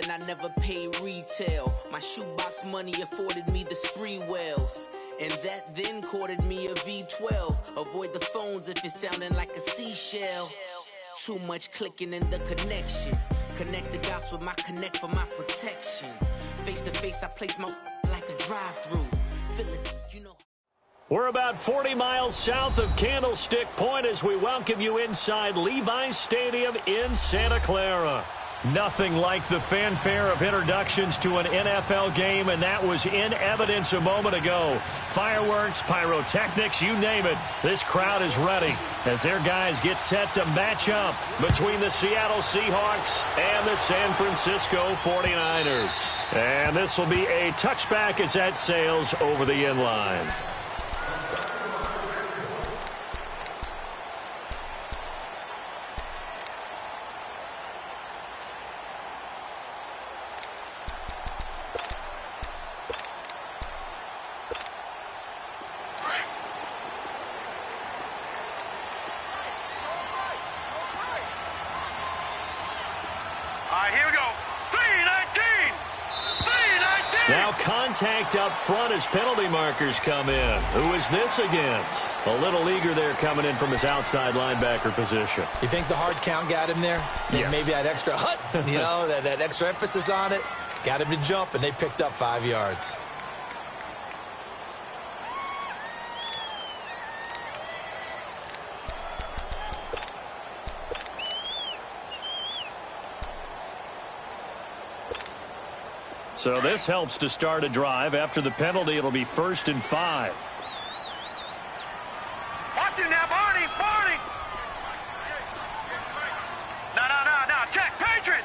and I never paid retail. My shoebox money afforded me the spree wells, and that then courted me a V12. Avoid the phones if it's sounding like a seashell. Too much clicking in the connection. Connect the dots with my connect for my protection. Face to face, I place my like a drive-through. Feeling, you know. We're about 40 miles south of Candlestick Point as we welcome you inside Levi's Stadium in Santa Clara. Nothing like the fanfare of introductions to an NFL game, and that was in evidence a moment ago. Fireworks, pyrotechnics, you name it. This crowd is ready as their guys get set to match up between the Seattle Seahawks and the San Francisco 49ers. And this will be a touchback as that sails over the end line. Contact up front as penalty markers come in. Who is this against? A little eager there coming in from his outside linebacker position. You think the hard count got him there? Yes. Maybe that extra that extra emphasis on it got him to jump, and they picked up 5 yards. So this helps to start a drive. After the penalty, it'll be 1st and 5. Watch it now, Barney! Barney! No. Check! Patriot!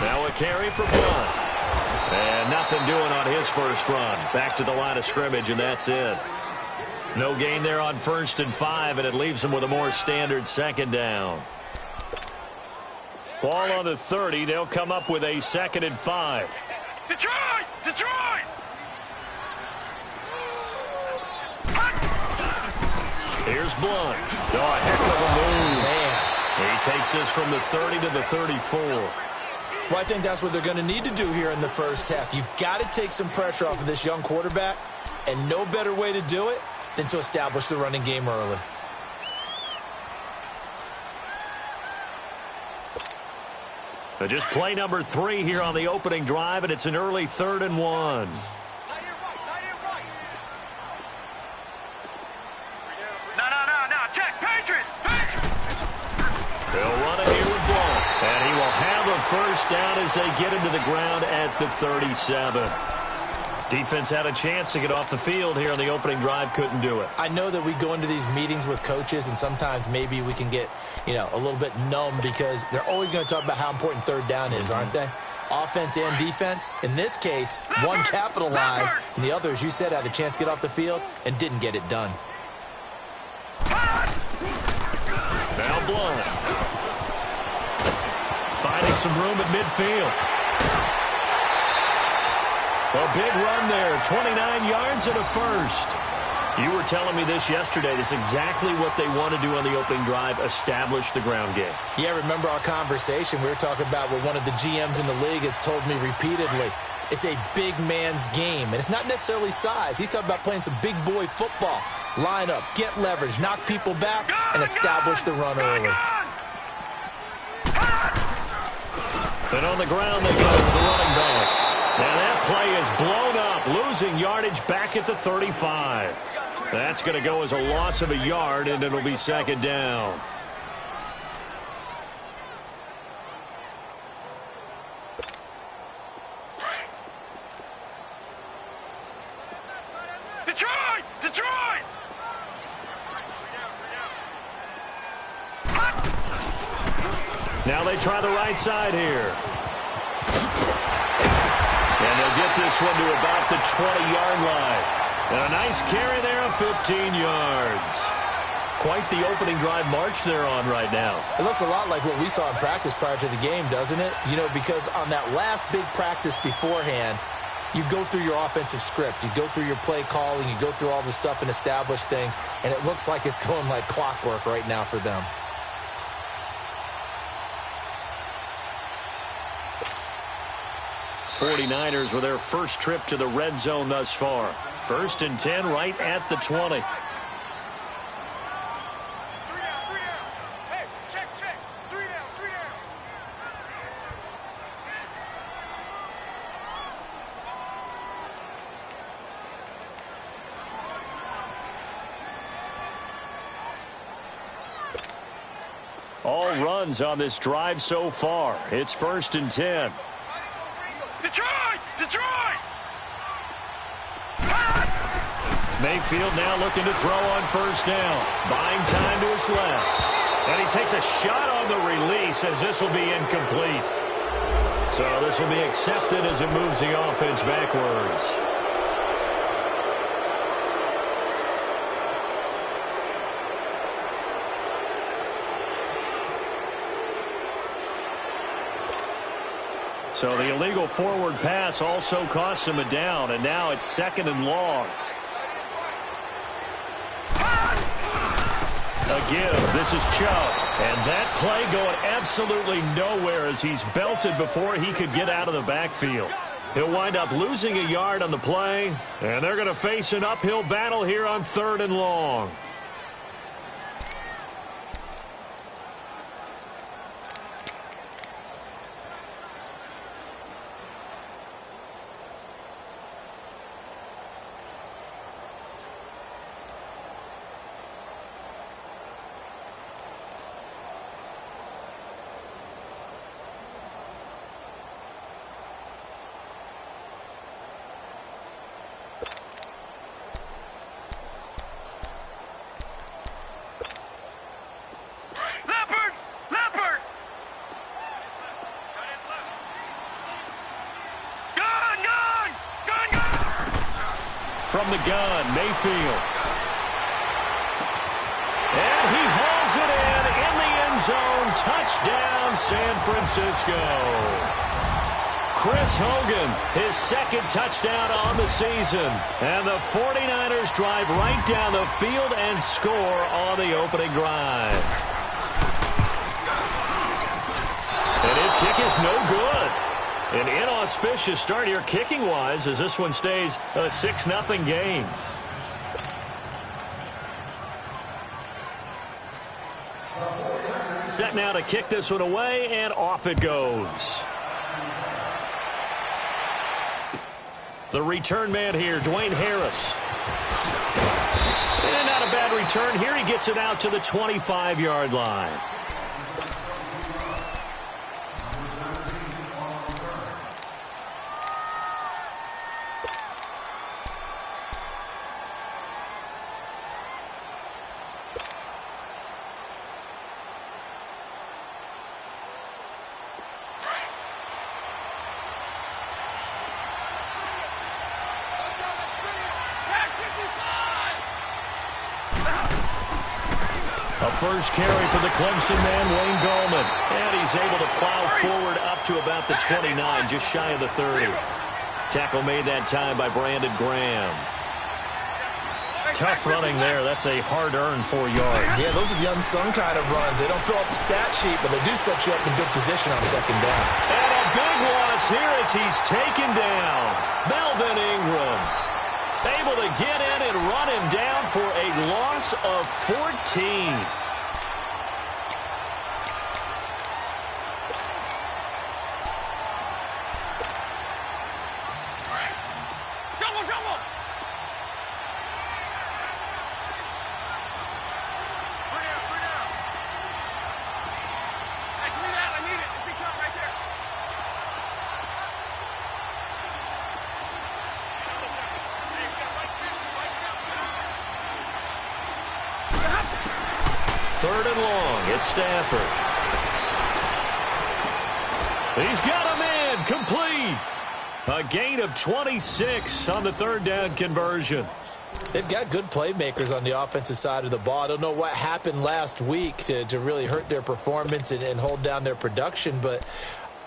Now a carry for Blunt. And nothing doing on his first run. Back to the line of scrimmage, and that's it. No gain there on 1st and 5, and it leaves him with a more standard 2nd down. Ball on the 30. They'll come up with a 2nd and 5. Detroit! Here's Blunt. Oh, a heck of a move. Man. He takes this from the 30 to the 34. Well, I think that's what they're going to need to do here in the first half. You've got to take some pressure off of this young quarterback, and no better way to do it than to establish the running game early. Just play number 3 here on the opening drive, and it's an early 3rd and 1. No. Check! Patriot! They'll run it here with Blunt. And he will have a first down as they get him to the ground at the 37. Defense had a chance to get off the field here on the opening drive, couldn't do it. I know that we go into these meetings with coaches, and sometimes maybe we can get, a little bit numb because they're always going to talk about how important 3rd down is, aren't they? Offense and defense. In this case, one capitalized, and the other, as you said, had a chance to get off the field and didn't get it done. Now Blunt. Finding some room at midfield. A big run there, 29 yards and a first. You were telling me this yesterday. This is exactly what they want to do on the opening drive, establish the ground game. Yeah, remember our conversation? We were talking about what one of the GMs in the league has told me repeatedly. It's a big man's game, and it's not necessarily size. He's talking about playing some big boy football. Line up, get leverage, knock people back, and establish the run early. And on the ground they go with the running back. Now that play is blown up, losing yardage back at the 35. That's going to go as a loss of a yard, and it'll be 2nd down. Detroit! Now they try the right side here. And they'll get this one to about the 20-yard line. And a nice carry there of 15 yards. Quite the opening drive march they're on right now. It looks a lot like what we saw in practice prior to the game, doesn't it? Because on that last big practice beforehand, you go through your offensive script. You go through your play calling. You go through all the stuff and establish things. And it looks like it's going like clockwork right now for them. 49ers with their first trip to the red zone thus far. 1st and 10 right at the 20. All runs on this drive so far. It's 1st and 10. Detroit! Detroit! Mayfield now looking to throw on 1st down. Buying time to his left. And he takes a shot on the release as this will be incomplete. So this will be accepted as it moves the offense backwards. So the illegal forward pass also costs him a down, and now it's 2nd and long. A give. This is Chubb. And that play going absolutely nowhere as he's belted before he could get out of the backfield. He'll wind up losing a yard on the play, and they're going to face an uphill battle here on 3rd and long. From the gun, Mayfield. And he hauls it in the end zone. Touchdown, San Francisco. Chris Hogan, his 2nd touchdown on the season. And the 49ers drive right down the field and score on the opening drive. And his kick is no good. An inauspicious start here kicking-wise as this one stays a 6-0 game. Set now to kick this one away, and off it goes. The return man here, Dwayne Harris. And not a bad return here. He gets it out to the 25-yard line. First carry for the Clemson man, Wayne Gallman. And he's able to plow forward up to about the 29, just shy of the 30. Tackle made that time by Brandon Graham. Tough running there. That's a hard-earned 4 yards. Yeah, those are the unsung kind of runs. They don't fill up the stat sheet, but they do set you up in good position on 2nd down. And a big loss here as he's taken down. Melvin Ingram able to get in and run him down for a loss of 14. Third and long, it's Stafford. He's got him in, complete. A gain of 26 on the 3rd down conversion. They've got good playmakers on the offensive side of the ball. I don't know what happened last week to really hurt their performance and hold down their production, but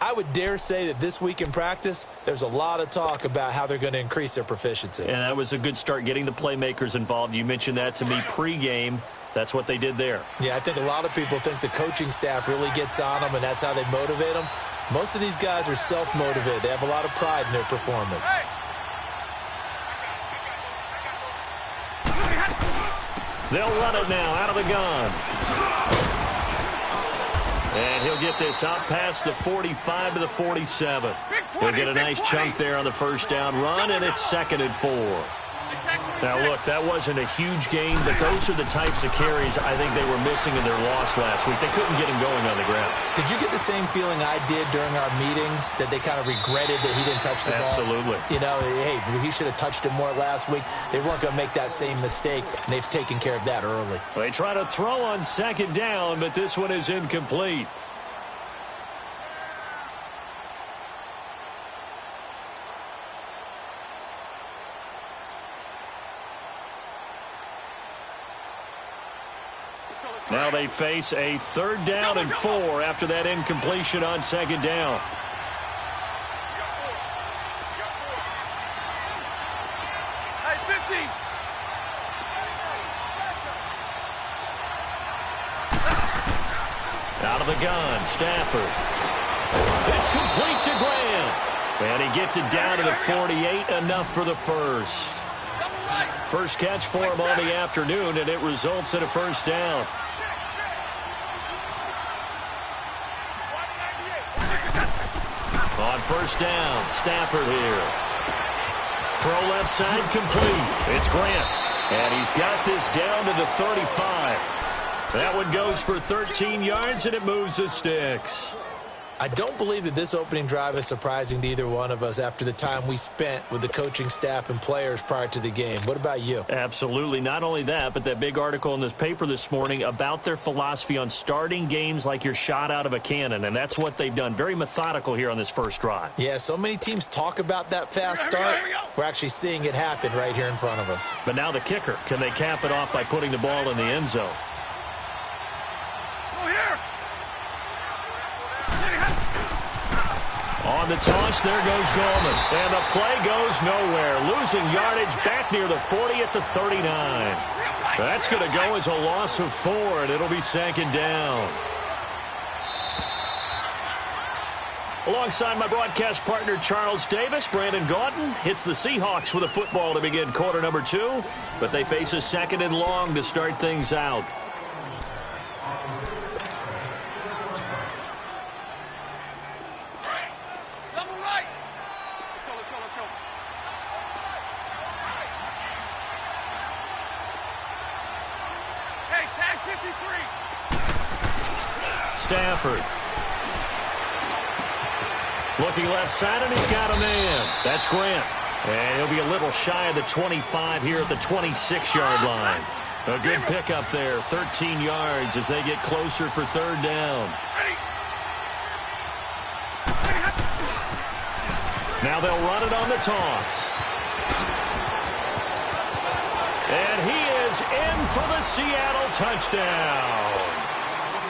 I would dare say that this week in practice, there's a lot of talk about how they're going to increase their proficiency. And that was a good start getting the playmakers involved. You mentioned that to me pregame. That's what they did there. Yeah, I think a lot of people think the coaching staff really gets on them, and that's how they motivate them. Most of these guys are self-motivated. They have a lot of pride in their performance. They'll run it now out of the gun. And he'll get this out past the 45 to the 47. He'll get a nice chunk there on the first down run, and it's 2nd and 4. Now, look, that wasn't a huge gain, but those are the types of carries I think they were missing in their loss last week. They couldn't get him going on the ground. Did you get the same feeling I did during our meetings, that they kind of regretted that he didn't touch the ball? Absolutely. You know, hey, he should have touched it more last week. They weren't going to make that same mistake, and they've taken care of that early. They try to throw on 2nd down, but this one is incomplete. Now they face a 3rd down and 4 after that incompletion on 2nd down. Hey, 50. Out of the gun, Stafford. It's complete to Graham. And he gets it down to the 48, enough for the first. First catch for him on the afternoon, and it results in a 1st down. On 1st down, Stafford here. Throw left side complete. It's Grant. And he's got this down to the 35. That one goes for 13 yards, and it moves the sticks. I don't believe that this opening drive is surprising to either one of us after the time we spent with the coaching staff and players prior to the game. What about you? Absolutely. Not only that, but that big article in this paper this morning about their philosophy on starting games like you're shot out of a cannon, and that's what they've done. Very methodical here on this first drive. Yeah, so many teams talk about that fast start. We're actually seeing it happen right here in front of us. But now the kicker. Can they cap it off by putting the ball in the end zone? On the toss, there goes Gallman. And the play goes nowhere. Losing yardage back near the 40 at the 39. That's going to go as a loss of 4, and it'll be 2nd down. Alongside my broadcast partner, Charles Davis, Brandon Gaudin hits the Seahawks with a football to begin quarter number 2. But they face a 2nd and long to start things out. Stafford. Looking left side, and he's got a man. That's Grant. And he'll be a little shy of the 25 here at the 26-yard line. A good pickup there, 13 yards as they get closer for 3rd down. Now they'll run it on the toss. And he is in for the Seattle touchdown.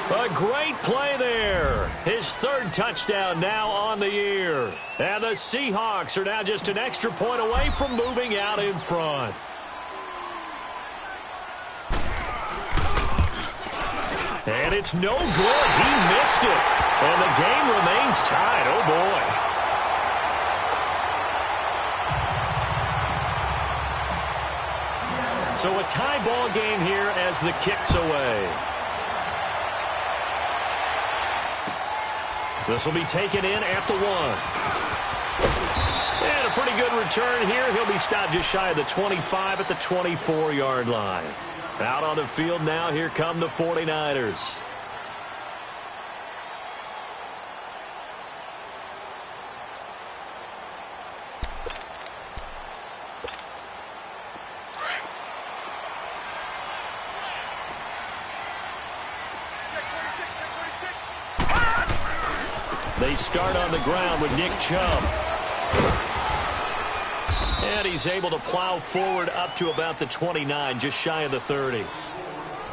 A great play there. His 3rd touchdown now on the year. And the Seahawks are now just an extra point away from moving out in front. And it's no good. He missed it. And the game remains tied. Oh, boy. So a tie ball game here as the kick's away. This will be taken in at the 1. And a pretty good return here. He'll be stopped just shy of the 25 at the 24-yard line. Out on the field now, here come the 49ers. They start on the ground with Nick Chubb. And he's able to plow forward up to about the 29, just shy of the 30.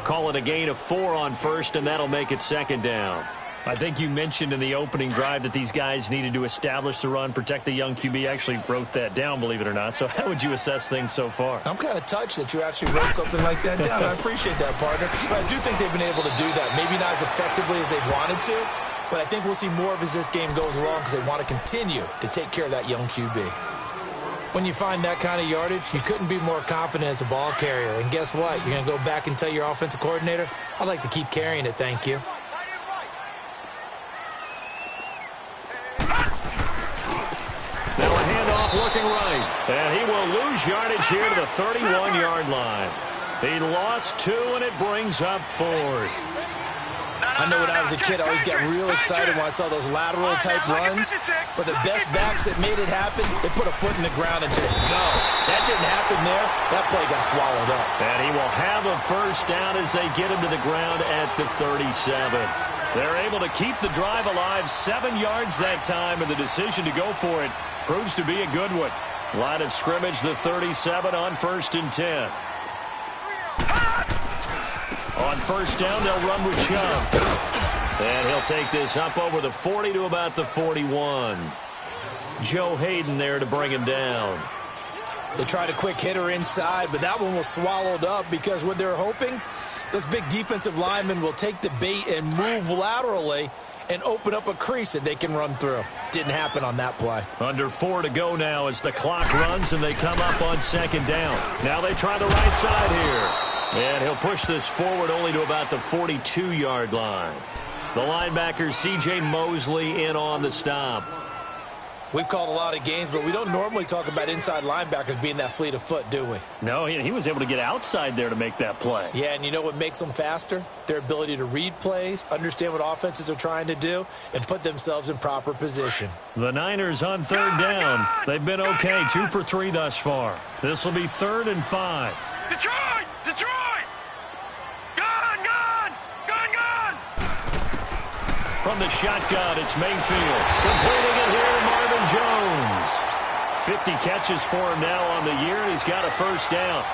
Call it a gain of 4 on 1st, and that'll make it 2nd down. I think you mentioned in the opening drive that these guys needed to establish the run, protect the young QB. Actually wrote that down, believe it or not. So how would you assess things so far? I'm kind of touched that you actually wrote something like that down. I appreciate that, partner. But I do think they've been able to do that. Maybe not as effectively as they wanted to, but I think we'll see more of as this game goes along because they want to continue to take care of that young QB. When you find that kind of yardage, you couldn't be more confident as a ball carrier. And guess what? You're going to go back and tell your offensive coordinator, I'd like to keep carrying it, thank you. Now a handoff looking right. And he will lose yardage here to the 31-yard line. He lost 2, and it brings up 4th. I know when I was a kid, I always got real excited when I saw those lateral-type runs. But the best backs that made it happen, they put a foot in the ground and just go. That didn't happen there. That play got swallowed up. And he will have a first down as they get him to the ground at the 37. They're able to keep the drive alive, 7 yards that time, and the decision to go for it proves to be a good one. Line of scrimmage, the 37 on 1st and 10. On first down, they'll run with Chubb. And he'll take this up over the 40 to about the 41. Joe Hayden there to bring him down. They tried a quick hitter inside, but that one was swallowed up because what they're hoping, those big defensive linemen will take the bait and move laterally and open up a crease that they can run through. Didn't happen on that play. Under 4 to go now as the clock runs and they come up on 2nd down. Now they try the right side here. And he'll push this forward only to about the 42-yard line. The linebacker, C.J. Mosley, in on the stop. We've called a lot of games, but we don't normally talk about inside linebackers being that fleet of foot, do we? No, he was able to get outside there to make that play. Yeah, and you know what makes them faster? Their ability to read plays, understand what offenses are trying to do, and put themselves in proper position. The Niners on 3rd down. They've been okay, 2 for 3 thus far. This will be 3rd and 5. Detroit! Detroit! Gun! Gun! Gun! Gun! From the shotgun, it's Mayfield. Completing it here to Marvin Jones. 50 catches for him now on the year, and he's got a first down.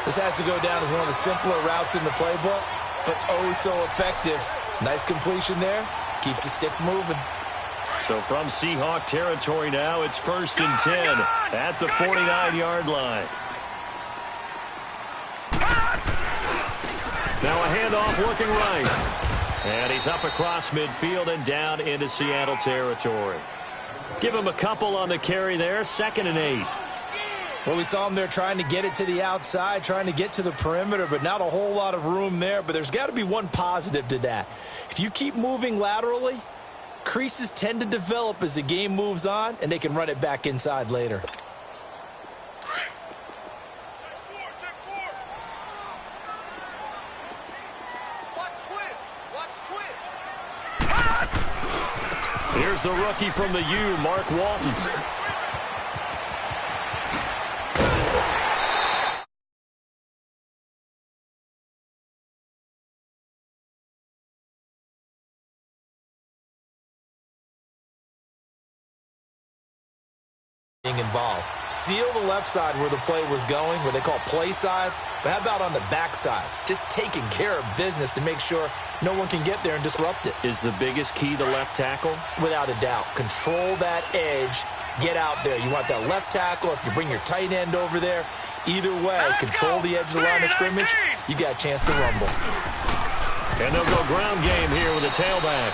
This has to go down as one of the simpler routes in the playbook, but oh so effective. Nice completion there. Keeps the sticks moving. So from Seahawk territory now, it's 1st and 10 at the 49-yard line. Now a handoff looking right. And he's up across midfield and down into Seattle territory. Give him a couple on the carry there, 2nd and 8. Well, we saw him there trying to get it to the outside, trying to get to the perimeter, but not a whole lot of room there. But there's got to be one positive to that. If you keep moving laterally, creases tend to develop as the game moves on, and they can run it back inside later. Here's the rookie from the U, Mark Walton. Involved. Seal the left side where the play was going, where they call play side, but how about on the back side? Just taking care of business to make sure no one can get there and disrupt it. Is the biggest key the left tackle? Without a doubt. Control that edge. Get out there. You want that left tackle. If you bring your tight end over there, either way, control the edge of the line of scrimmage, you got a chance to rumble. And they'll go ground game here with a tailback.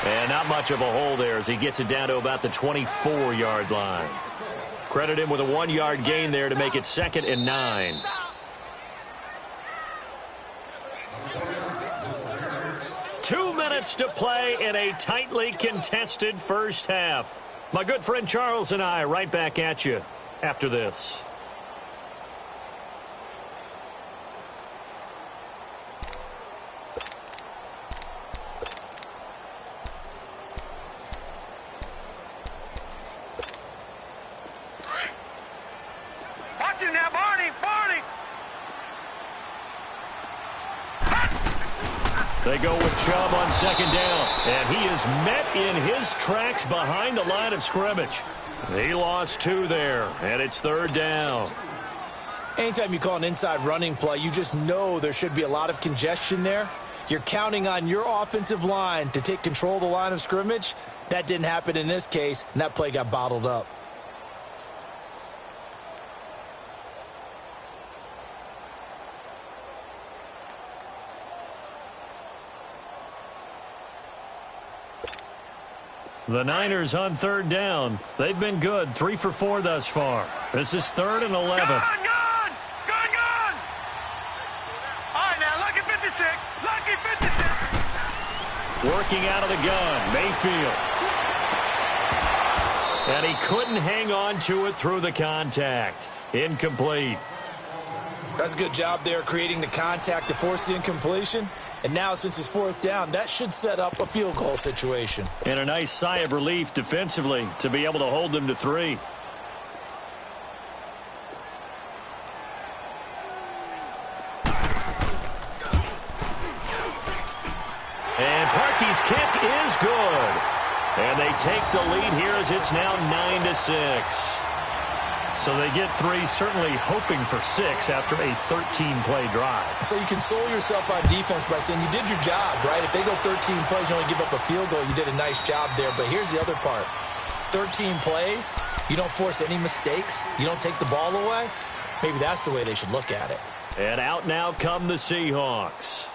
And not much of a hole there as he gets it down to about the 24-yard line. Credit him with a 1-yard gain there to make it 2nd and 9. Two minutes to play in a tightly contested first half. My good friend Charles and I right back at you after this. They go with Chubb on 2nd down, and he is met in his tracks behind the line of scrimmage. He lost 2 there, and it's 3rd down. Anytime you call an inside running play, you just know there should be a lot of congestion there. You're counting on your offensive line to take control of the line of scrimmage. That didn't happen in this case, and that play got bottled up. The Niners on third down. They've been good, 3 for 4 thus far. This is 3rd and 11. Gone! All right, now, lucky 56. Lucky 56. Working out of the gun, Mayfield. And he couldn't hang on to it through the contact. Incomplete. That's a good job there creating the contact to force the incompletion. And now, since it's 4th down, that should set up a field goal situation. And a nice sigh of relief defensively to be able to hold them to 3. And Parkey's kick is good. And they take the lead here as it's now 9-6. So they get 3, certainly hoping for 6 after a 13-play drive. So you console yourself on defense by saying you did your job, right? If they go 13 plays, you only give up a field goal, you did a nice job there. But here's the other part. 13 plays, you don't force any mistakes, you don't take the ball away. Maybe that's the way they should look at it. And out now come the Seahawks.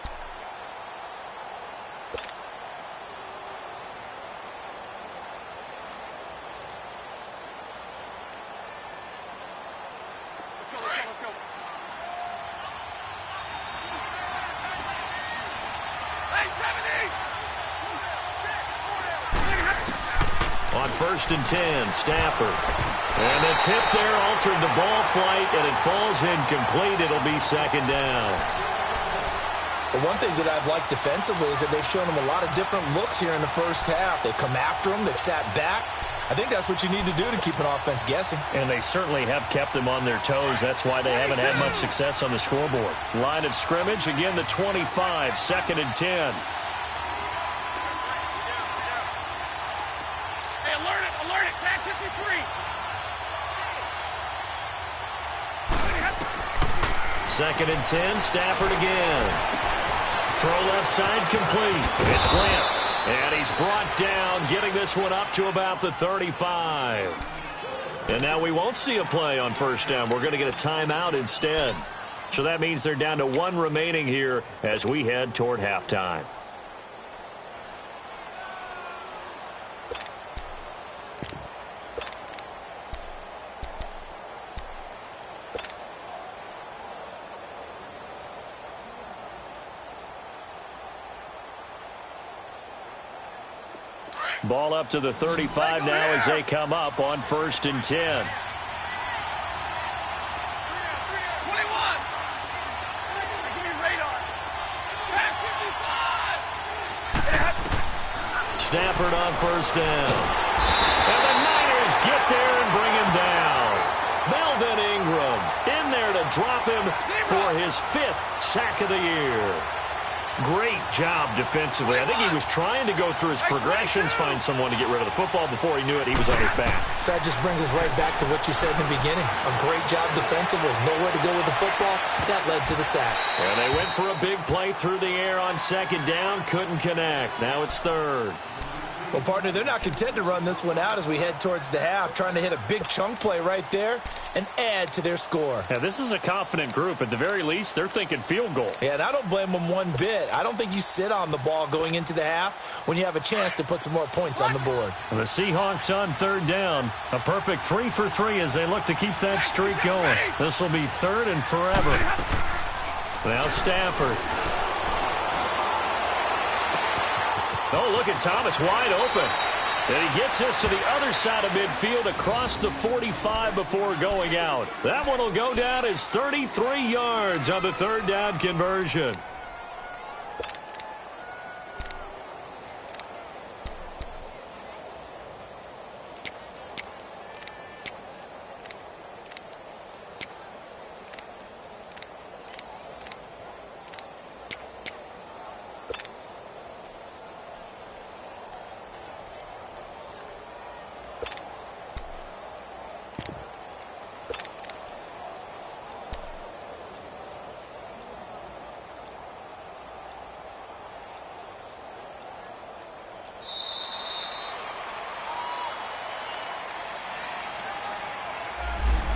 On 1st and 10, Stafford. And the tip there altered the ball flight, and it falls incomplete. It'll be 2nd down. But one thing that I've liked defensively is that they've shown them a lot of different looks here in the first half. They've come after them. They've sat back. I think that's what you need to do to keep an offense guessing. And they certainly have kept them on their toes. That's why they haven't had much success on the scoreboard. Line of scrimmage, again, the 25, 2nd and 10. Alert it, tag 53. 2nd and 10, Stafford again. Throw left side complete. It's Grant. And he's brought down, getting this one up to about the 35. And now we won't see a play on 1st down. We're going to get a timeout instead. So that means they're down to 1 remaining here as we head toward halftime. Ball up to the 35 now as they come up on 1st and 10. 21. Give me radar. Tag 55. Stafford on 1st down. And the Niners get there and bring him down. Melvin Ingram in there to drop him for his 5th sack of the year. Great job defensively. I think he was trying to go through his progressions, find someone to get rid of the football. Before he knew it, he was on his back. So that just brings us right back to what you said in the beginning. A great job defensively. Nowhere to go with the football. That led to the sack. And they went for a big play through the air on 2nd down. Couldn't connect. Now it's 3rd. Well, partner, they're not content to run this one out as we head towards the half, trying to hit a big chunk play right there and add to their score. Now, this is a confident group. At the very least, they're thinking field goal. Yeah, and I don't blame them one bit. I don't think you sit on the ball going into the half when you have a chance to put some more points on the board. The Seahawks on 3rd down. A perfect 3 for 3 as they look to keep that streak going. This will be 3rd and forever. Now Stafford. Oh, look at Thomas wide open. And he gets this to the other side of midfield across the 45 before going out. That one will go down as 33 yards on the 3rd down conversion.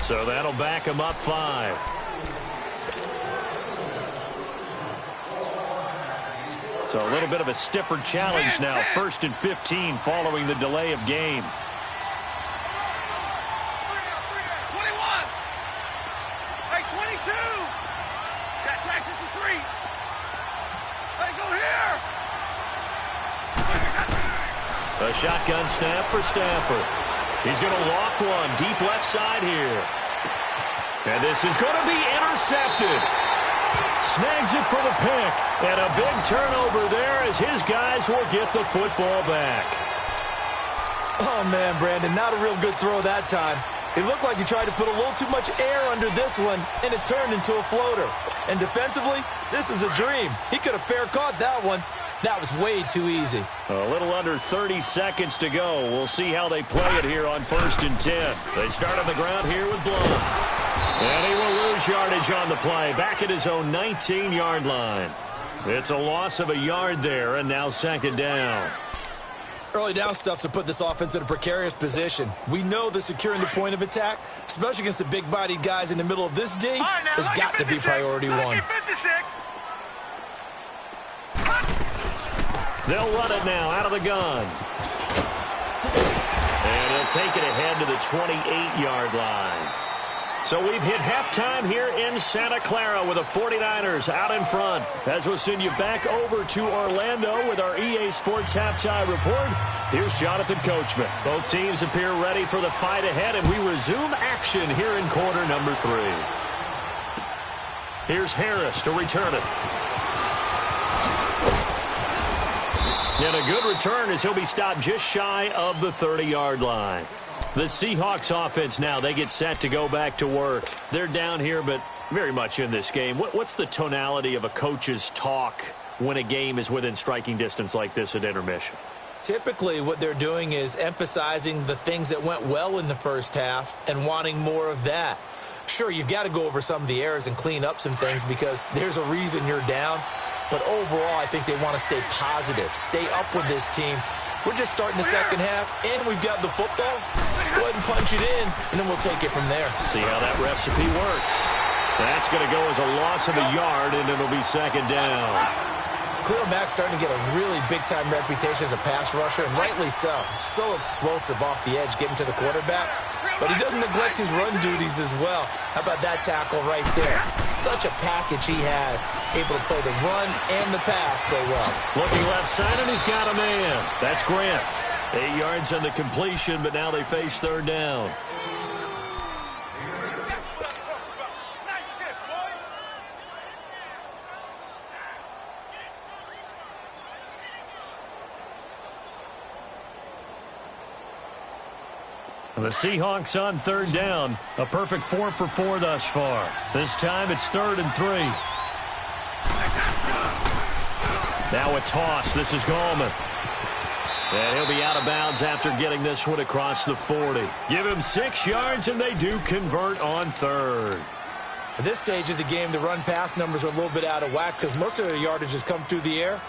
So that'll back him up 5. So a little bit of a stiffer challenge now. 1st and 15 following the delay of game. 21. Hey, 22. Got track 53. Hey, go here. A shotgun snap for Stafford. He's going to loft one deep left side here. And this is going to be intercepted. Snags it for the pick. And a big turnover there as his guys will get the football back. Oh, man, Brandon, not a real good throw that time. It looked like he tried to put a little too much air under this one, and it turned into a floater. And defensively, this is a dream. He could have fair caught that one. That was way too easy. A little under 30 seconds to go. We'll see how they play it here on 1st and 10. They start on the ground here with Blount. And he will lose yardage on the play. Back at his own 19-yard line. It's a loss of a yard there, and now 2nd down. Early down stuff's to put this offense in a precarious position. We know that securing the point of attack, especially against the big-bodied guys in the middle of this D, has got to be priority one. They'll run it now out of the gun. And he'll take it ahead to the 28-yard line. So we've hit halftime here in Santa Clara with the 49ers out in front. As we'll send you back over to Orlando with our EA Sports Halftime Report. Here's Jonathan Coachman. Both teams appear ready for the fight ahead, and we resume action here in quarter number 3. Here's Harris to return it. And a good return as he'll be stopped just shy of the 30-yard line. The Seahawks offense now, they get set to go back to work. They're down here, but very much in this game. What's the tonality of a coach's talk when a game is within striking distance like this at intermission? Typically, what they're doing is emphasizing the things that went well in the first half and wanting more of that. Sure, you've got to go over some of the errors and clean up some things because there's a reason you're down. But overall, I think they want to stay positive, stay up with this team. We're just starting the second half, and we've got the football. Let's go ahead and punch it in, and then we'll take it from there. See how that recipe works. That's going to go as a loss of a yard, and it'll be 2nd down. Khalil Mack's starting to get a really big-time reputation as a pass rusher, and rightly so. So explosive off the edge, getting to the quarterback. But he doesn't neglect his run duties as well. How about that tackle right there? Such a package he has, able to play the run and the pass so well. Looking left side, and he's got a man. That's Grant. 8 yards on the completion, but now they face 3rd down. The Seahawks on 3rd down. A perfect 4 for 4 thus far. This time it's 3rd and 3. Now a toss. This is Gallman. And he'll be out of bounds after getting this one across the 40. Give him 6 yards, and they do convert on 3rd. At this stage of the game, the run-pass numbers are a little bit out of whack because most of their yardage has come through the air.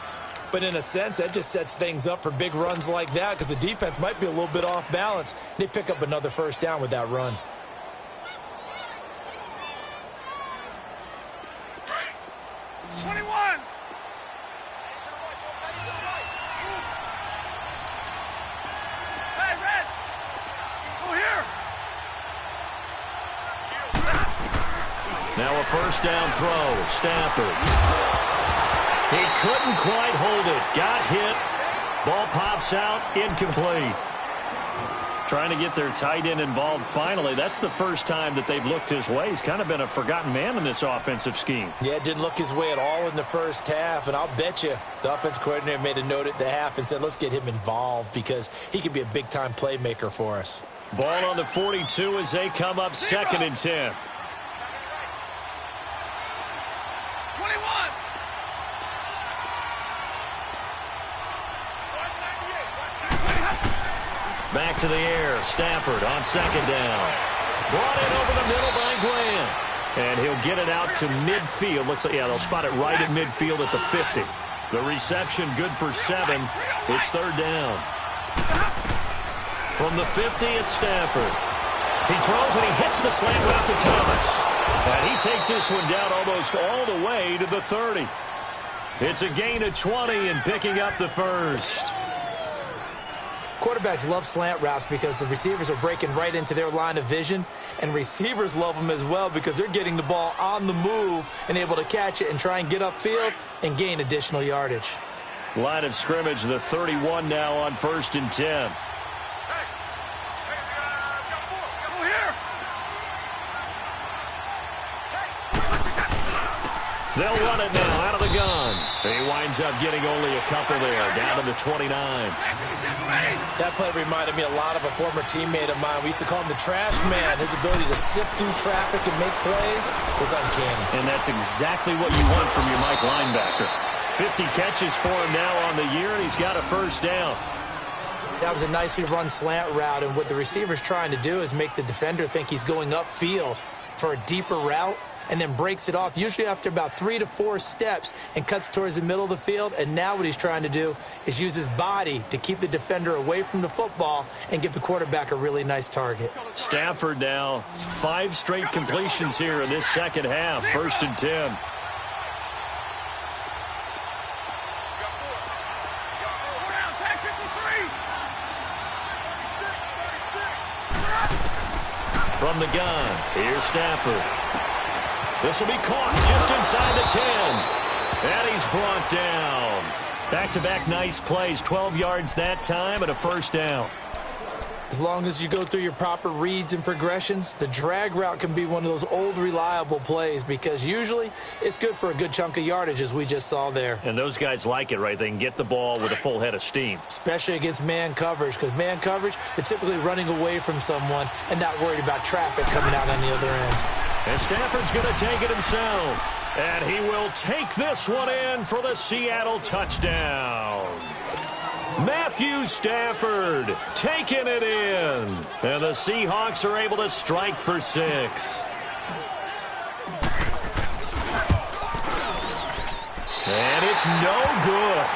But in a sense, that just sets things up for big runs like that because the defense might be a little bit off balance. They pick up another 1st down with that run. Now a 1st down throw. Stafford. He couldn't quite hold it. Got hit. Ball pops out. Incomplete. Trying to get their tight end involved finally. That's the first time that they've looked his way. He's kind of been a forgotten man in this offensive scheme. Yeah, it didn't look his way at all in the first half. And I'll bet you the offense coordinator made a note at the half and said, let's get him involved because he could be a big-time playmaker for us. Ball on the 42 as they come up 2nd and 10. Back to the air. Stafford on 2nd down. Brought in over the middle by Grant. And he'll get it out to midfield. Looks like, yeah, they'll spot it right at midfield at the 50. The reception good for 7. It's 3rd down. From the 50, it's Stafford. He throws and he hits the slant route to Thomas. And he takes this one down almost all the way to the 30. It's a gain of 20 and picking up the first. Quarterbacks love slant routes because the receivers are breaking right into their line of vision, and receivers love them as well because they're getting the ball on the move and able to catch it and try and get upfield and gain additional yardage. Line of scrimmage, the 31 now on 1st and 10. They'll run it now out of the gun. He winds up getting only a couple there, down to the 29. That play reminded me a lot of a former teammate of mine. We used to call him the trash man. His ability to sift through traffic and make plays was uncanny. And that's exactly what you want from your Mike linebacker. 50 catches for him now on the year, and he's got a first down. That was a nicely run slant route, and what the receiver's trying to do is make the defender think he's going upfield for a deeper route, and then breaks it off, usually after about 3 to 4 steps, and cuts towards the middle of the field. And now what he's trying to do is use his body to keep the defender away from the football and give the quarterback a really nice target. Stafford now 5 straight completions here in this second half. 1st and 10. From the gun, here's Stafford. This will be caught just inside the 10. And he's brought down. Back-to-back nice plays, 12 yards that time and a first down. As long as you go through your proper reads and progressions, the drag route can be one of those old reliable plays because usually it's good for a good chunk of yardage, as we just saw there. And those guys like it, right? They can get the ball with a full head of steam. Especially against man coverage, because man coverage, they're typically running away from someone and not worried about traffic coming out on the other end. And Stafford's going to take it himself. And he will take this one in for the Seattle touchdown. Matthew Stafford taking it in. And the Seahawks are able to strike for 6. And it's no good.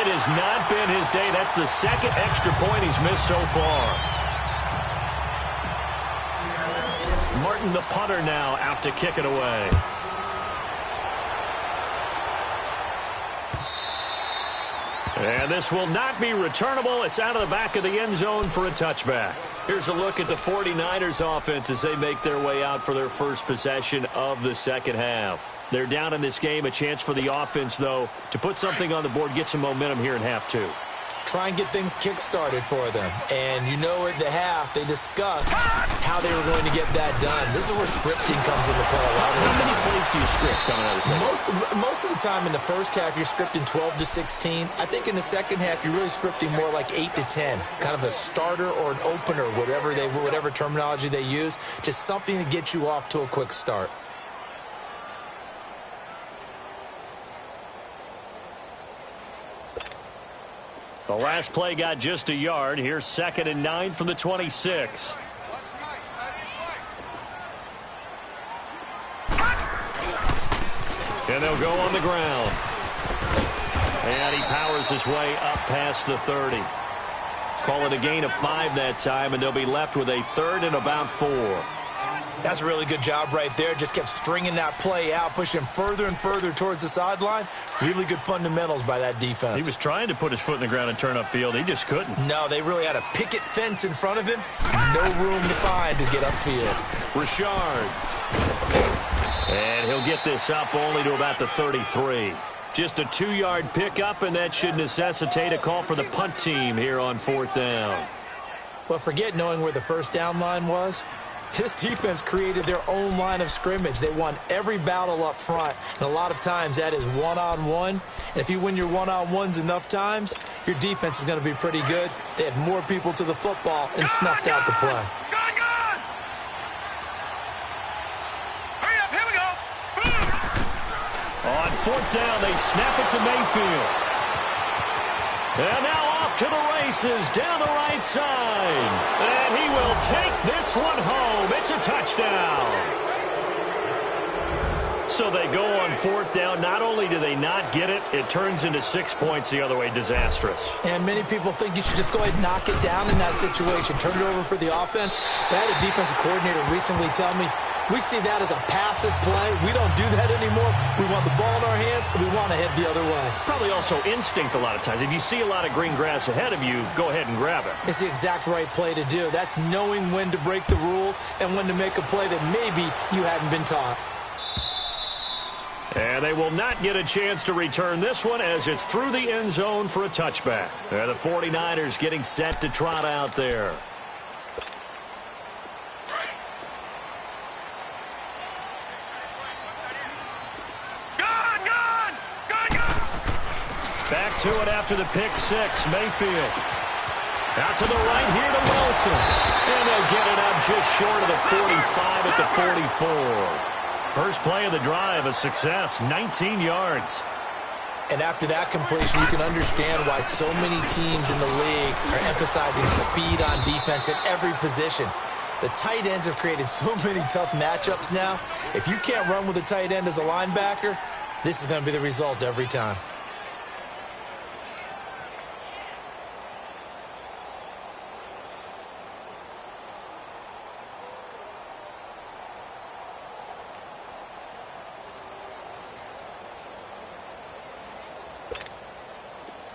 It has not been his day. That's the second extra point he's missed so far. Martin, the punter, now out to kick it away. And this will not be returnable. It's out of the back of the end zone for a touchback. Here's a look at the 49ers offense as they make their way out for their first possession of the second half. They're down in this game. A chance for the offense, though, to put something on the board, get some momentum here in half 2. Try and get things kick-started for them. And you know at the half, they discussed how they were going to get that done. This is where scripting comes into play a lot of the time. How many plays do you script coming out of the second? Most of the time in the first half, you're scripting 12 to 16. I think in the second half, you're really scripting more like 8 to 10. Kind of a starter or an opener, whatever terminology they use. Just something to get you off to a quick start. The last play got just a yard. Here's 2nd and 9 from the 26. And they'll go on the ground. And he powers his way up past the 30. Call it a gain of 5 that time, and they'll be left with a 3rd and about 4. That's a really good job right there. Just kept stringing that play out, pushing him further and further towards the sideline. Really good fundamentals by that defense. He was trying to put his foot in the ground and turn upfield. He just couldn't. No, they really had a picket fence in front of him. No room to find to get upfield. Richard. And he'll get this up only to about the 33. Just a 2-yard pickup, and that should necessitate a call for the punt team here on 4th down. Well, forget knowing where the first down line was. This defense created their own line of scrimmage. They won every battle up front, and a lot of times that is one-on-one. And if you win your one-on-ones enough times, your defense is going to be pretty good. They had more people to the football and snuffed out the play. Hurry up, here we go. On 4th down, they snap it to Mayfield. And now off to the races down the right side. And he will take this one home. It's a touchdown. So they go on fourth down. Not only do they not get it, it turns into 6 points the other way. Disastrous. And many people think you should just go ahead and knock it down in that situation. Turn it over for the offense. I had a defensive coordinator recently tell me, we see that as a passive play. We don't do that anymore. We want the ball in our hands, and we want to head the other way. Probably also instinct a lot of times. If you see a lot of green grass ahead of you, go ahead and grab it. It's the exact right play to do. That's knowing when to break the rules and when to make a play that maybe you haven't been taught. And they will not get a chance to return this one as it's through the end zone for a touchback. The 49ers getting set to trot out there. Back to it after the pick six. Mayfield. Out to the right here to Wilson. And they'll get it up just short of the 45 at the 44. First play of the drive, a success, 19 yards. And after that completion, you can understand why so many teams in the league are emphasizing speed on defense at every position. The tight ends have created so many tough matchups now. If you can't run with a tight end as a linebacker, this is going to be the result every time.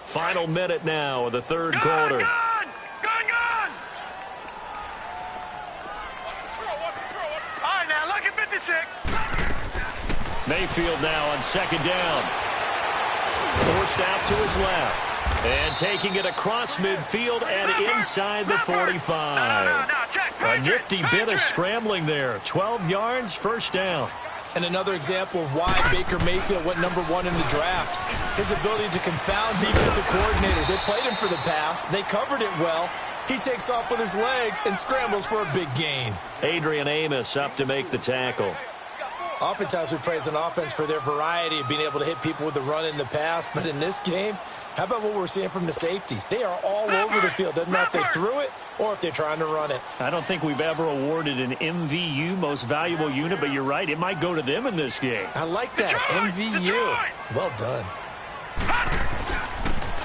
Final minute now of the third quarter. Gun! All right, now, look at 56. Mayfield now on second down. Forced out to his left. And taking it across midfield and inside the 45. A nifty bit of scrambling there. 12 yards, first down. And another example of why Baker Mayfield went #1 in the draft. His ability to confound defensive coordinators. They played him for the pass. They covered it well. He takes off with his legs and scrambles for a big gain. Adrian Amos up to make the tackle. Oftentimes we praise an offense for their variety of being able to hit people with the run in the pass. But in this game, how about what we're seeing from the safeties? They are all over the field. Doesn't matter if they threw it or if they're trying to run it. I don't think we've ever awarded an MVU, most valuable unit, but you're right. It might go to them in this game. I like that. MVU. Well done.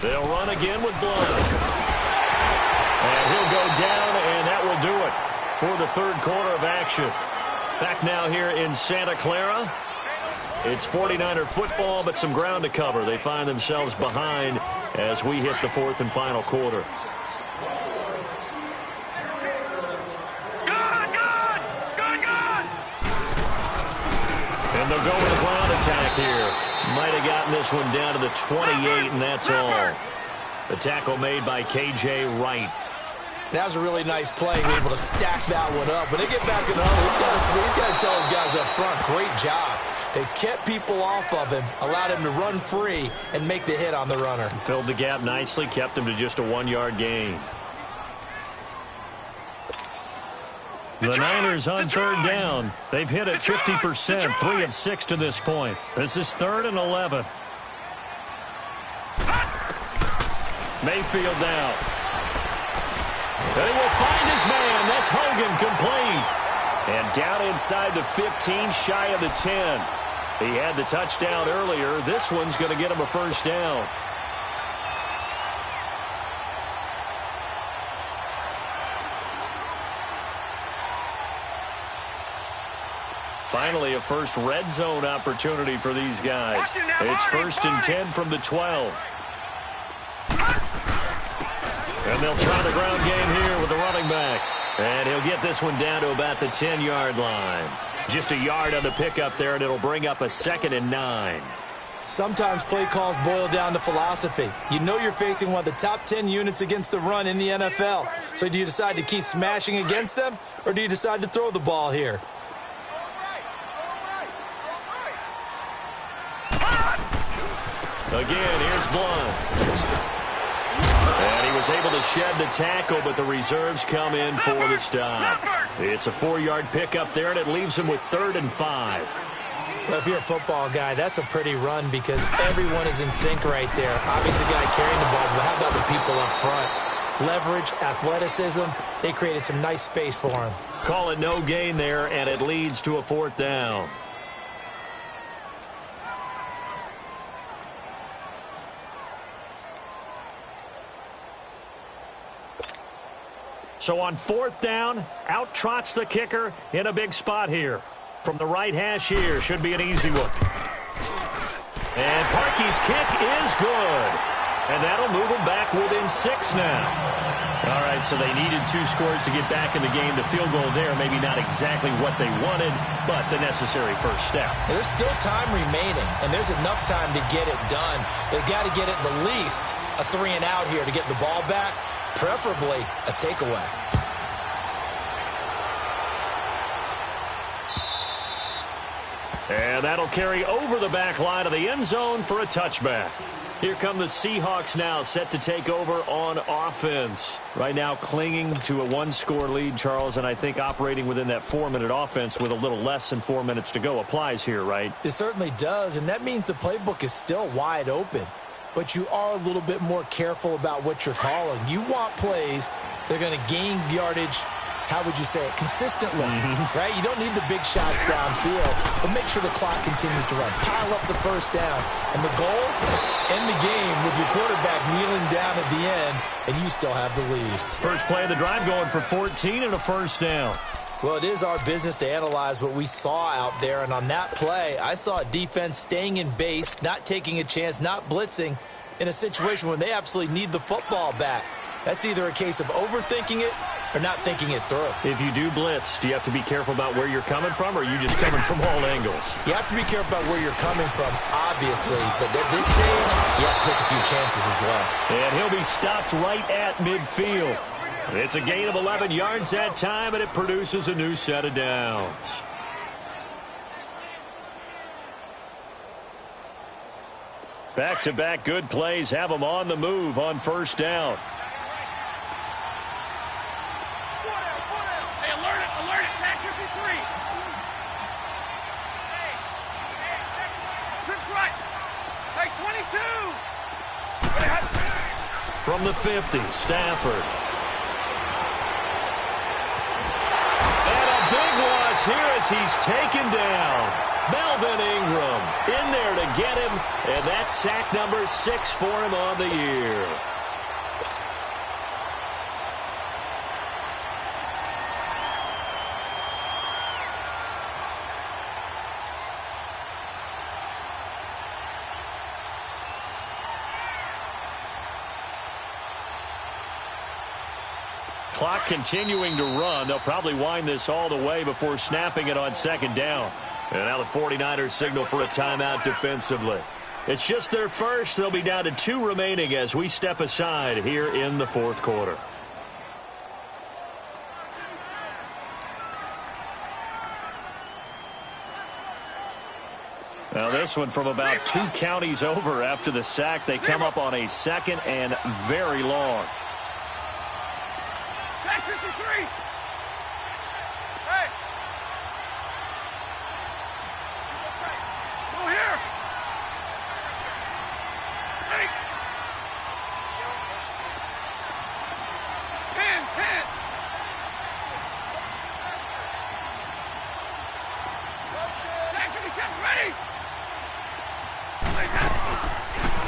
They'll run again with Blunt. And he'll go down, and that will do it for the third quarter of action. Back now here in Santa Clara. It's 49er football, but some ground to cover. They find themselves behind as we hit the fourth and final quarter. And they'll go with a ground attack here. Might have gotten this one down to the 28, and that's all. The tackle made by K.J. Wright. That was a really nice play, being able to stack that one up. When they get back in the huddle, he's got to tell his guys up front, great job. They kept people off of him, allowed him to run free, and make the hit on the runner. Filled the gap nicely, kept him to just a 1-yard gain. The Niners on third down. They've hit it 50%, 3 of 6 to this point. This is 3rd and 11. Mayfield now. And he will find his man. That's Hogan, complete. And down inside the 15, shy of the 10. He had the touchdown earlier. This one's going to get him a first down. Finally, a first red zone opportunity for these guys. It's 1st and 10 from the 12. And they'll try the ground game here with the running back. And he'll get this one down to about the 10-yard line. Just a yard on the pickup there, and it'll bring up a 2nd and 9. Sometimes play calls boil down to philosophy. You know you're facing one of the top 10 units against the run in the NFL. So do you decide to keep smashing against them, or do you decide to throw the ball here? Again, here's Blunt. And he was able to shed the tackle, but the reserves come in for the stop. It's a 4-yard pickup there, and it leaves him with 3rd and 5. Well, if you're a football guy, that's a pretty run because everyone is in sync right there. Obviously, the guy carrying the ball, but how about the people up front? Leverage, athleticism, they created some nice space for him. Call it no gain there, and it leads to a 4th down. So on 4th down, out trots the kicker in a big spot here. From the right hash here, should be an easy one. And Parkey's kick is good. And that'll move them back within 6 now. All right, so they needed 2 scores to get back in the game. The field goal there, maybe not exactly what they wanted, but the necessary first step. There's still time remaining, and there's enough time to get it done. They've got to get at the least a 3 and out here to get the ball back, preferably a takeaway. And that'll carry over the back line of the end zone for a touchback. Here come the Seahawks now, set to take over on offense. Right now clinging to a 1-score lead, Charles, and I think operating within that 4-minute offense with a little less than 4 minutes to go applies here, right? It certainly does, and that means the playbook is still wide open. But you are a little bit more careful about what you're calling. You want plays that are going to gain yardage, how would you say it, consistently, right? You don't need the big shots downfield, but make sure the clock continues to run. Pile up the first downs. And the goal, end the game with your quarterback kneeling down at the end, and you still have the lead. First play of the drive going for 14 and a first down. Well, it is our business to analyze what we saw out there, and on that play, I saw a defense staying in base, not taking a chance, not blitzing, in a situation where they absolutely need the football back. That's either a case of overthinking it or not thinking it through. If you do blitz, do you have to be careful about where you're coming from, or are you just coming from all angles? You have to be careful about where you're coming from, obviously, but at this stage, you have to take a few chances as well. And he'll be stopped right at midfield. It's a gain of 11 yards that time, and it produces a new set of downs. Back-to-back good plays have them on the move on first down. From the 50, Stafford. And a big loss here as he's taken down. Melvin Ingram in there to get him, and that's sack number 6 for him on the year. Clock continuing to run. They'll probably wind this all the way before snapping it on second down. And now the 49ers signal for a timeout defensively. It's just their first. They'll be down to 2 remaining as we step aside here in the fourth quarter. Now this one from about 2 counties over after the sack. They come up on a second and very long.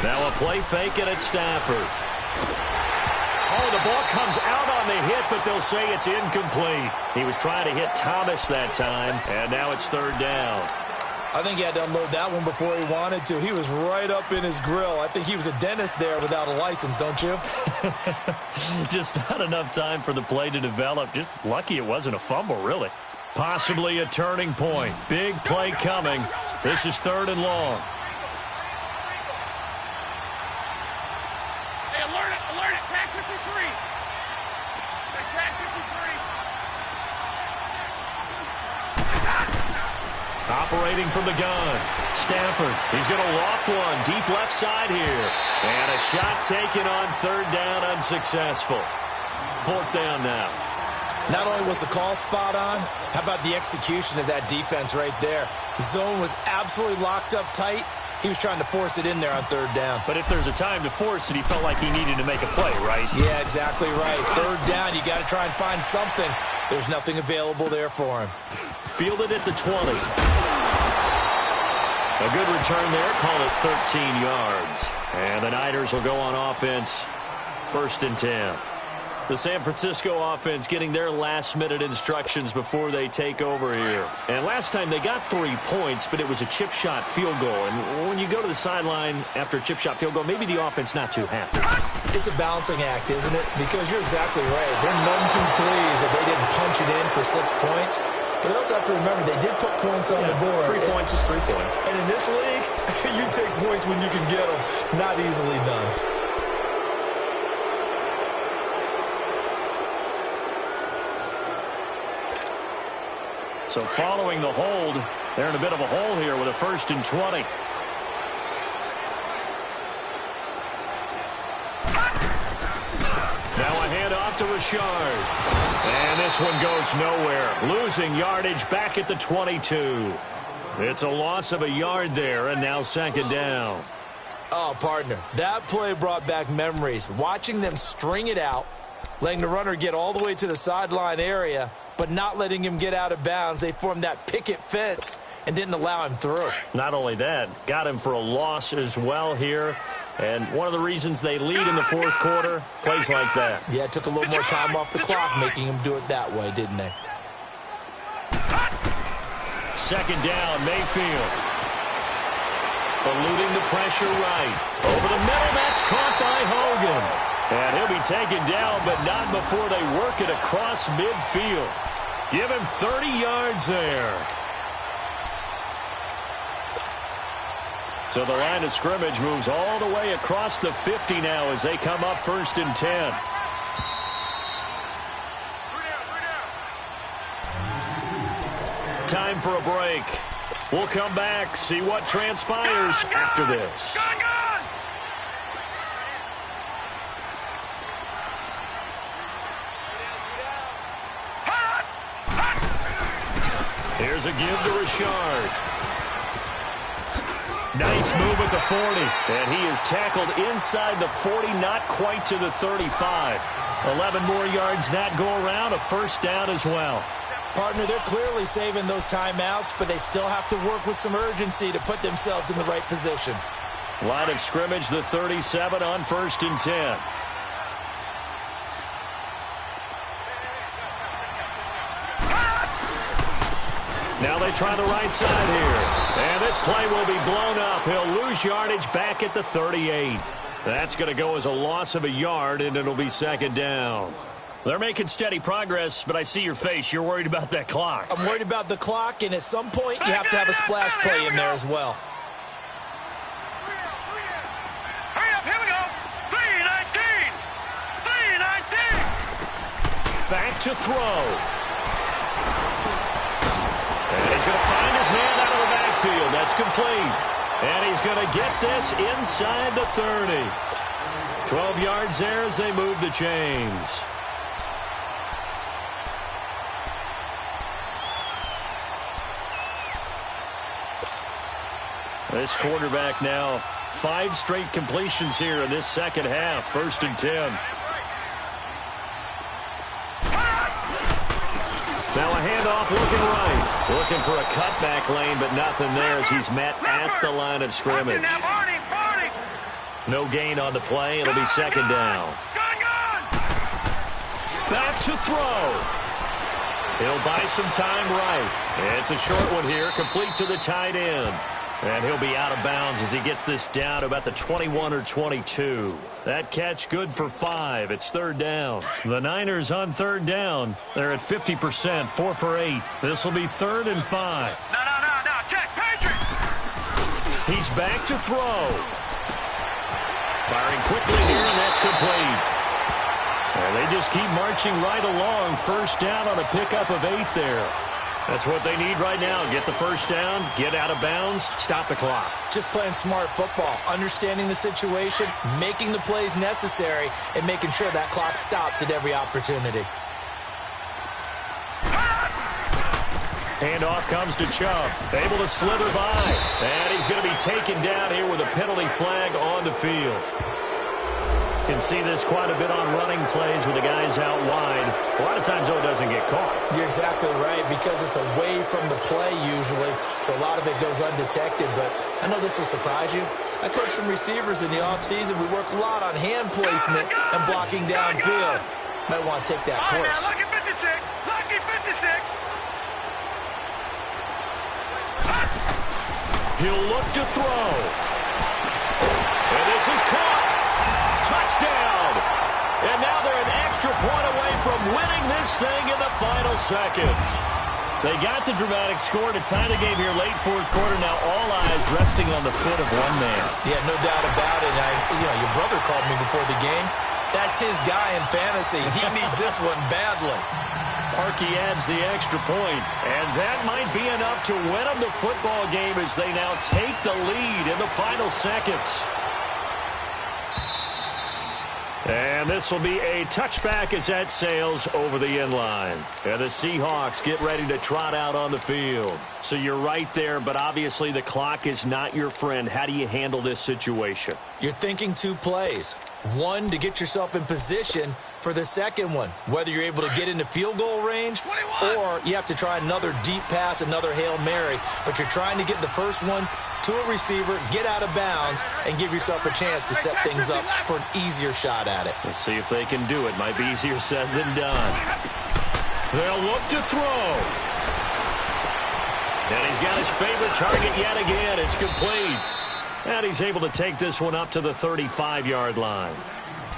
Now a play fake it at Stafford. Oh, the ball comes out on the hit, but they'll say it's incomplete. He was trying to hit Thomas that time, and now it's third down. I think he had to unload that one before he wanted to. He was right up in his grill. I think he was a dentist there without a license, don't you? Just not enough time for the play to develop. Just lucky it wasn't a fumble, really. Possibly a turning point. Big play coming. This is third and long. Operating from the gun, Stafford. He's going to loft one deep left side here. And a shot taken on third down, unsuccessful. Fourth down now. Not only was the call spot on, how about the execution of that defense right there? The zone was absolutely locked up tight. He was trying to force it in there on third down. But if there's a time to force it, he felt like he needed to make a play, right? Yeah, exactly right. Third down, you got to try and find something. There's nothing available there for him. Fielded at the 20. A good return there, call it 13 yards. And the Niners will go on offense, 1st and 10. The San Francisco offense getting their last-minute instructions before they take over here. And last time they got 3 points, but it was a chip shot field goal. And when you go to the sideline after a chip shot field goal, maybe the offense not too happy. It's a balancing act, isn't it? Because you're exactly right. They're none too pleased that they didn't punch it in for 6 points. But they also have to remember they did put points on the board. 3 points is 3 points. And in this league, you take points when you can get them. Not easily done. So following the hold, they're in a bit of a hole here with a 1st and 20. Now a handoff to Richard. And this one goes nowhere. Losing yardage back at the 22. It's a loss of a yard there, and now 2nd down. Oh, partner, that play brought back memories. Watching them string it out, letting the runner get all the way to the sideline area, but not letting him get out of bounds. They formed that picket fence and didn't allow him through. Not only that, got him for a loss as well here. And one of the reasons they lead in the 4th quarter, plays like that. Yeah, it took a little more time off the clock, making him do it that way, didn't they? 2nd down, Mayfield. Eluding the pressure right. Over the middle, that's caught by Hogan. And he'll be taken down, but not before they work it across midfield. Give him 30 yards there. So the line of scrimmage moves all the way across the 50 now as they come up 1st and 10. Time for a break. We'll come back, see what transpires after this. Here's a give to Richard. Nice move at the 40. And he is tackled inside the 40, not quite to the 35. 11 more yards that go around, a 1st down as well. Partner, they're clearly saving those timeouts, but they still have to work with some urgency to put themselves in the right position. Line of scrimmage, the 37 on 1st and 10. Now they try the right side here. And this play will be blown up. He'll lose yardage back at the 38. That's going to go as a loss of a yard, and it'll be 2nd down. They're making steady progress, but I see your face. You're worried about that clock. I'm worried about the clock, and at some point, you have to have a splash play in there as well. Hurry up, here we go. 3:19. 3:19. Back to throw. And he's going to find his man out of the backfield. That's complete. And he's going to get this inside the 30. 12 yards there as they move the chains. This quarterback now, 5 straight completions here in this 2nd half. 1st and 10. Now a handoff looking right. Looking for a cutback lane, but nothing there as he's met at the line of scrimmage. No gain on the play. It'll be 2nd down. Back to throw. He'll buy some time right. It's a short one here, complete to the tight end. And he'll be out of bounds as he gets this down to about the 21 or 22. That catch good for 5. It's 3rd down. The Niners on 3rd down. They're at 50%, 4 for 8. This will be 3rd and 5. No, check, Patrick. He's back to throw. Firing quickly here, and that's complete. And they just keep marching right along. 1st down on a pickup of 8 there. That's what they need right now. Get the 1st down, get out of bounds, stop the clock. Just playing smart football, understanding the situation, making the plays necessary, and making sure that clock stops at every opportunity. Handoff comes to Chubb. Able to slither by. And he's going to be taken down here with a penalty flag on the field. You can see this quite a bit on running plays with the guys out wide. A lot of times, though, it doesn't get caught. You're exactly right, because it's away from the play usually, so a lot of it goes undetected. But I know this will surprise you. I coach some receivers in the offseason. We work a lot on hand placement and blocking downfield. might want to take that All right, course. now, lucky 56. Lucky 56. He'll look to throw. And this is caught. Touchdown. And now they're an extra point away from winning this thing in the final seconds. They got the dramatic score to tie the game here late fourth quarter. Now all eyes resting on the foot of one man. Yeah, no doubt about it. Your brother called me before the game. That's his guy in fantasy. He needs this one badly. Parkey adds the extra point, and that might be enough to win them the football game as they now take the lead in the final seconds. And this will be a touchback as that sails over the end line. And the Seahawks get ready to trot out on the field. So you're right there, but obviously the clock is not your friend. How do you handle this situation? You're thinking two plays. One, to get yourself in position for the second one, whether you're able to get into field goal range or you have to try another deep pass, another Hail Mary. But you're trying to get the first one to a receiver, get out of bounds, and give yourself a chance to set things up for an easier shot at it. Let's see if they can do it. Might be easier said than done. They'll look to throw. And he's got his favorite target yet again. It's complete. And he's able to take this one up to the 35-yard line.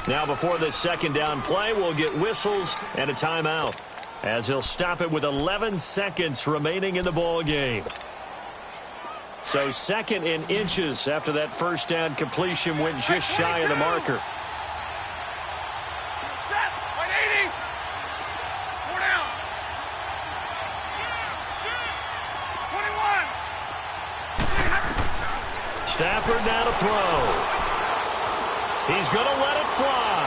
Now before this second down play, we'll get whistles and a timeout, as he'll stop it with 11 seconds remaining in the ball game. So second in inches after that first down completion went just shy of the marker. Set. 180. 4 down. 21. Stafford now to throw. He's going to let it fly.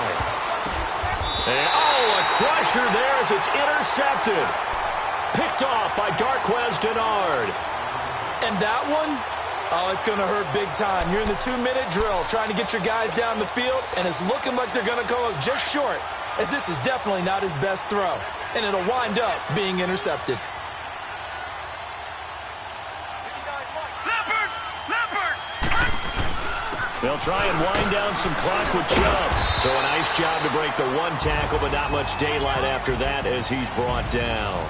And, a crusher there as it's intercepted. Picked off by Darquez Denard. And that one, it's going to hurt big time. You're in the 2-minute drill trying to get your guys down the field, and it's looking like they're going to come up just short, as this is definitely not his best throw. And it'll wind up being intercepted. They'll try and wind down some clock with Chubb. So a nice job to break the one tackle, but not much daylight after that as he's brought down.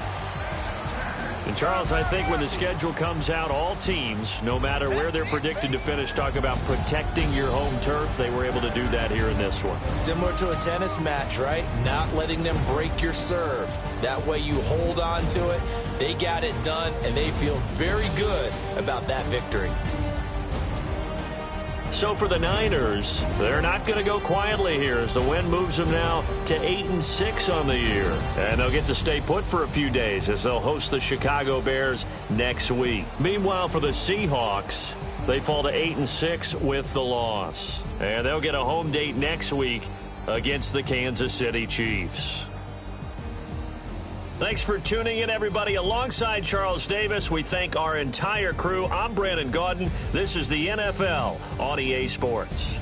And, Charles, I think when the schedule comes out, all teams, no matter where they're predicted to finish, talk about protecting your home turf. They were able to do that here in this one. Similar to a tennis match, right? Not letting them break your serve. That way you hold on to it. They got it done, and they feel very good about that victory. So for the Niners, they're not going to go quietly here as the win moves them now to 8-6 on the year. And they'll get to stay put for a few days as they'll host the Chicago Bears next week. Meanwhile, for the Seahawks, they fall to 8-6 with the loss. And they'll get a home date next week against the Kansas City Chiefs. Thanks for tuning in, everybody. Alongside Charles Davis, we thank our entire crew. I'm Brandon Gaudin. This is the NFL on EA Sports.